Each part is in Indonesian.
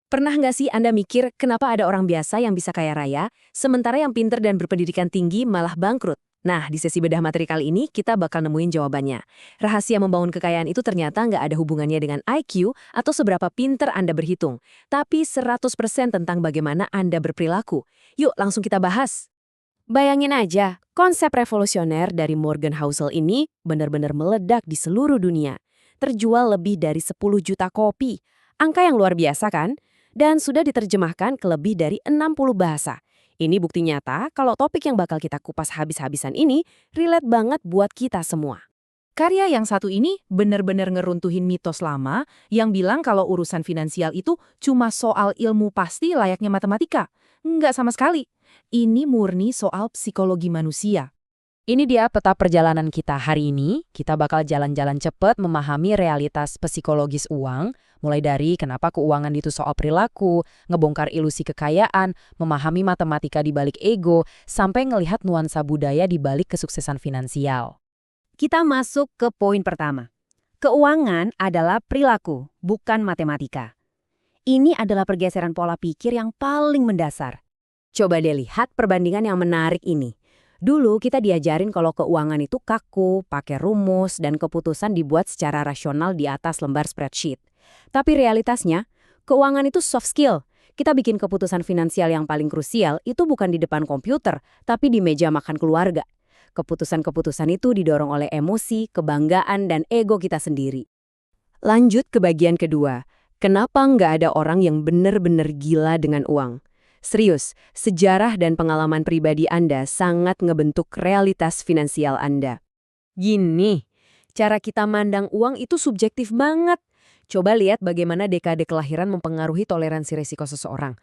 Pernah nggak sih Anda mikir kenapa ada orang biasa yang bisa kaya raya, sementara yang pinter dan berpendidikan tinggi malah bangkrut? Nah, di sesi bedah materi kali ini kita bakal nemuin jawabannya. Rahasia membangun kekayaan itu ternyata nggak ada hubungannya dengan IQ atau seberapa pinter Anda berhitung, tapi 100% tentang bagaimana Anda berperilaku. Yuk, langsung kita bahas. Bayangin aja, konsep revolusioner dari Morgan Housel ini benar-benar meledak di seluruh dunia. Terjual lebih dari 10 juta kopi. Angka yang luar biasa kan? Dan sudah diterjemahkan ke lebih dari 60 bahasa. Ini bukti nyata kalau topik yang bakal kita kupas habis-habisan ini relate banget buat kita semua. Karya yang satu ini benar-benar ngeruntuhin mitos lama yang bilang kalau urusan finansial itu cuma soal ilmu pasti layaknya matematika. Nggak sama sekali. Ini murni soal psikologi manusia. Ini dia peta perjalanan kita hari ini. Kita bakal jalan-jalan cepet memahami realitas psikologis uang, mulai dari kenapa keuangan itu soal perilaku, ngebongkar ilusi kekayaan, memahami matematika di balik ego, sampai ngelihat nuansa budaya di balik kesuksesan finansial. Kita masuk ke poin pertama. Keuangan adalah perilaku, bukan matematika. Ini adalah pergeseran pola pikir yang paling mendasar. Coba deh lihat perbandingan yang menarik ini. Dulu kita diajarin kalau keuangan itu kaku, pakai rumus, dan keputusan dibuat secara rasional di atas lembar spreadsheet. Tapi realitasnya, keuangan itu soft skill. Kita bikin keputusan finansial yang paling krusial itu bukan di depan komputer, tapi di meja makan keluarga. Keputusan-keputusan itu didorong oleh emosi, kebanggaan, dan ego kita sendiri. Lanjut ke bagian kedua. Kenapa nggak ada orang yang benar-benar gila dengan uang? Serius, sejarah dan pengalaman pribadi Anda sangat ngebentuk realitas finansial Anda. Gini, cara kita mandang uang itu subjektif banget. Coba lihat bagaimana dekade kelahiran mempengaruhi toleransi risiko seseorang.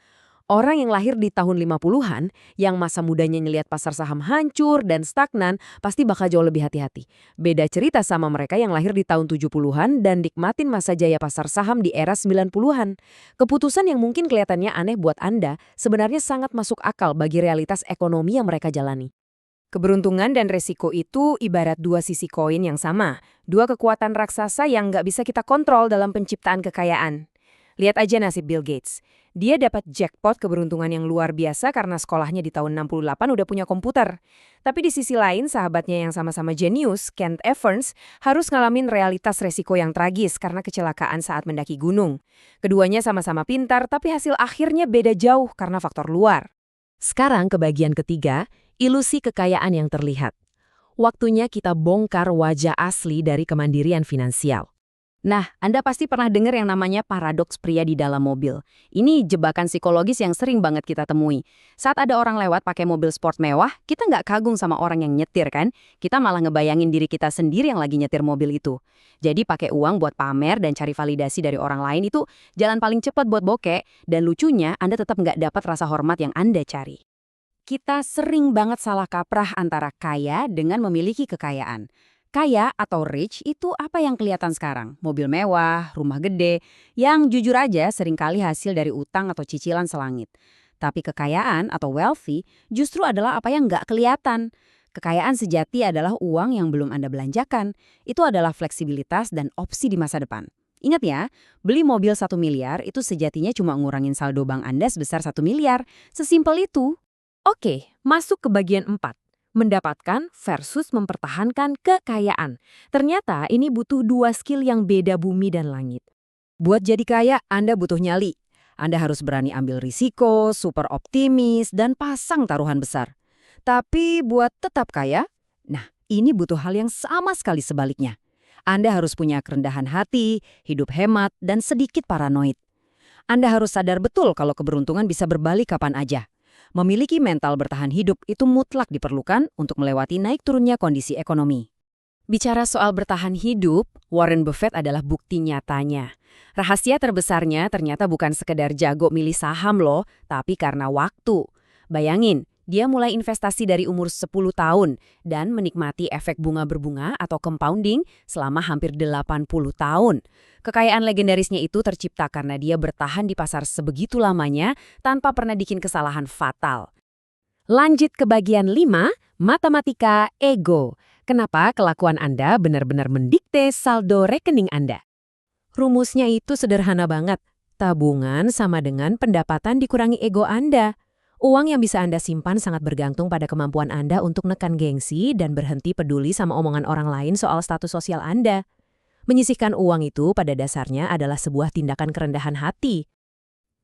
Orang yang lahir di tahun 50-an, yang masa mudanya ngelihat pasar saham hancur dan stagnan, pasti bakal jauh lebih hati-hati. Beda cerita sama mereka yang lahir di tahun 70-an dan nikmatin masa jaya pasar saham di era 90-an. Keputusan yang mungkin kelihatannya aneh buat Anda, sebenarnya sangat masuk akal bagi realitas ekonomi yang mereka jalani. Keberuntungan dan resiko itu ibarat dua sisi koin yang sama. Dua kekuatan raksasa yang nggak bisa kita kontrol dalam penciptaan kekayaan. Lihat aja nasib Bill Gates. Dia dapat jackpot keberuntungan yang luar biasa karena sekolahnya di tahun 68 udah punya komputer. Tapi di sisi lain, sahabatnya yang sama-sama jenius, Kent Evans, harus ngalamin realitas resiko yang tragis karena kecelakaan saat mendaki gunung. Keduanya sama-sama pintar, tapi hasil akhirnya beda jauh karena faktor luar. Sekarang ke bagian ketiga, ilusi kekayaan yang terlihat. Waktunya kita bongkar wajah asli dari kemandirian finansial. Nah, Anda pasti pernah dengar yang namanya paradoks pria di dalam mobil. Ini jebakan psikologis yang sering banget kita temui. Saat ada orang lewat pakai mobil sport mewah, kita nggak kagum sama orang yang nyetir kan? Kita malah ngebayangin diri kita sendiri yang lagi nyetir mobil itu. Jadi pakai uang buat pamer dan cari validasi dari orang lain itu jalan paling cepat buat bokeh. Dan lucunya, Anda tetap nggak dapat rasa hormat yang Anda cari. Kita sering banget salah kaprah antara kaya dengan memiliki kekayaan. Kaya atau rich itu apa yang kelihatan sekarang? Mobil mewah, rumah gede, yang jujur aja seringkali hasil dari utang atau cicilan selangit. Tapi kekayaan atau wealthy justru adalah apa yang nggak kelihatan. Kekayaan sejati adalah uang yang belum Anda belanjakan. Itu adalah fleksibilitas dan opsi di masa depan. Ingat ya, beli mobil 1 miliar itu sejatinya cuma ngurangin saldo bank Anda sebesar 1 miliar. Sesimpel itu. Oke, masuk ke bagian 4. Mendapatkan versus mempertahankan kekayaan. Ternyata ini butuh dua skill yang beda bumi dan langit. Buat jadi kaya, Anda butuh nyali. Anda harus berani ambil risiko, super optimis, dan pasang taruhan besar. Tapi buat tetap kaya, nah ini butuh hal yang sama sekali sebaliknya. Anda harus punya kerendahan hati, hidup hemat, dan sedikit paranoid. Anda harus sadar betul kalau keberuntungan bisa berbalik kapan aja. Memiliki mental bertahan hidup itu mutlak diperlukan untuk melewati naik turunnya kondisi ekonomi. Bicara soal bertahan hidup, Warren Buffett adalah bukti nyatanya. Rahasia terbesarnya ternyata bukan sekedar jago milih saham loh, tapi karena waktu. Bayangin, dia mulai investasi dari umur 10 tahun dan menikmati efek bunga berbunga atau compounding selama hampir 80 tahun. Kekayaan legendarisnya itu tercipta karena dia bertahan di pasar sebegitu lamanya tanpa pernah bikin kesalahan fatal. Lanjut ke bagian 5, matematika ego. Kenapa kelakuan Anda benar-benar mendikte saldo rekening Anda? Rumusnya itu sederhana banget. Tabungan sama dengan pendapatan dikurangi ego Anda. Uang yang bisa Anda simpan sangat bergantung pada kemampuan Anda untuk nekan gengsi dan berhenti peduli sama omongan orang lain soal status sosial Anda. Menyisihkan uang itu pada dasarnya adalah sebuah tindakan kerendahan hati.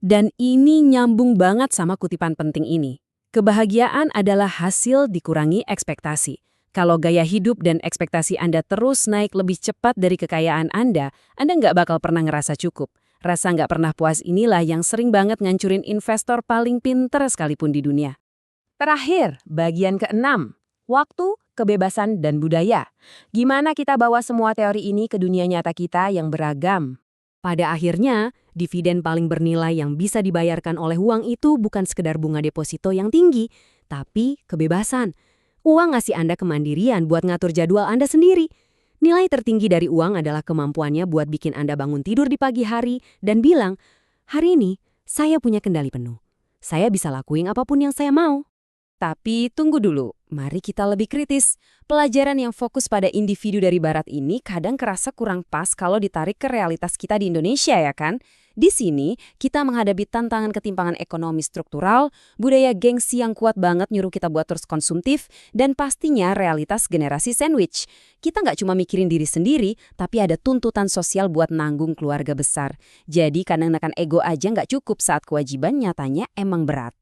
Dan ini nyambung banget sama kutipan penting ini. Kebahagiaan adalah hasil dikurangi ekspektasi. Kalau gaya hidup dan ekspektasi Anda terus naik lebih cepat dari kekayaan Anda nggak bakal pernah ngerasa cukup. Rasa nggak pernah puas inilah yang sering banget ngancurin investor paling pinter sekalipun di dunia. Terakhir, bagian ke-6. Waktu, kebebasan, dan budaya. Gimana kita bawa semua teori ini ke dunia nyata kita yang beragam? Pada akhirnya, dividen paling bernilai yang bisa dibayarkan oleh uang itu bukan sekedar bunga deposito yang tinggi, tapi kebebasan. Uang ngasih Anda kemandirian buat ngatur jadwal Anda sendiri. Nilai tertinggi dari uang adalah kemampuannya buat bikin Anda bangun tidur di pagi hari dan bilang, hari ini saya punya kendali penuh. Saya bisa lakuin apapun yang saya mau. Tapi tunggu dulu, mari kita lebih kritis. Pelajaran yang fokus pada individu dari barat ini kadang kerasa kurang pas kalau ditarik ke realitas kita di Indonesia ya kan? Di sini, kita menghadapi tantangan ketimpangan ekonomi struktural, budaya gengsi yang kuat banget nyuruh kita buat terus konsumtif, dan pastinya realitas generasi sandwich. Kita nggak cuma mikirin diri sendiri, tapi ada tuntutan sosial buat nanggung keluarga besar. Jadi kadang nekan ego aja nggak cukup saat kewajiban nyatanya emang berat.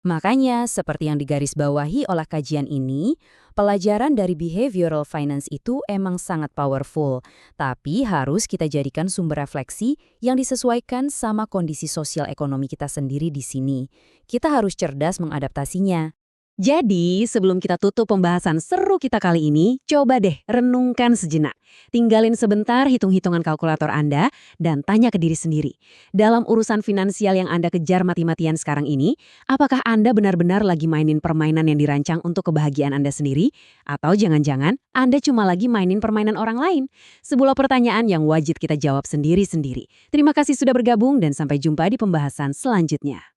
Makanya, seperti yang digarisbawahi oleh kajian ini, pelajaran dari behavioral finance itu emang sangat powerful, tapi harus kita jadikan sumber refleksi yang disesuaikan sama kondisi sosial ekonomi kita sendiri di sini. Kita harus cerdas mengadaptasinya. Jadi, sebelum kita tutup pembahasan seru kita kali ini, coba deh renungkan sejenak. Tinggalin sebentar hitung-hitungan kalkulator Anda dan tanya ke diri sendiri. Dalam urusan finansial yang Anda kejar mati-matian sekarang ini, apakah Anda benar-benar lagi mainin permainan yang dirancang untuk kebahagiaan Anda sendiri? Atau jangan-jangan Anda cuma lagi mainin permainan orang lain? Sebuah pertanyaan yang wajib kita jawab sendiri-sendiri. Terima kasih sudah bergabung dan sampai jumpa di pembahasan selanjutnya.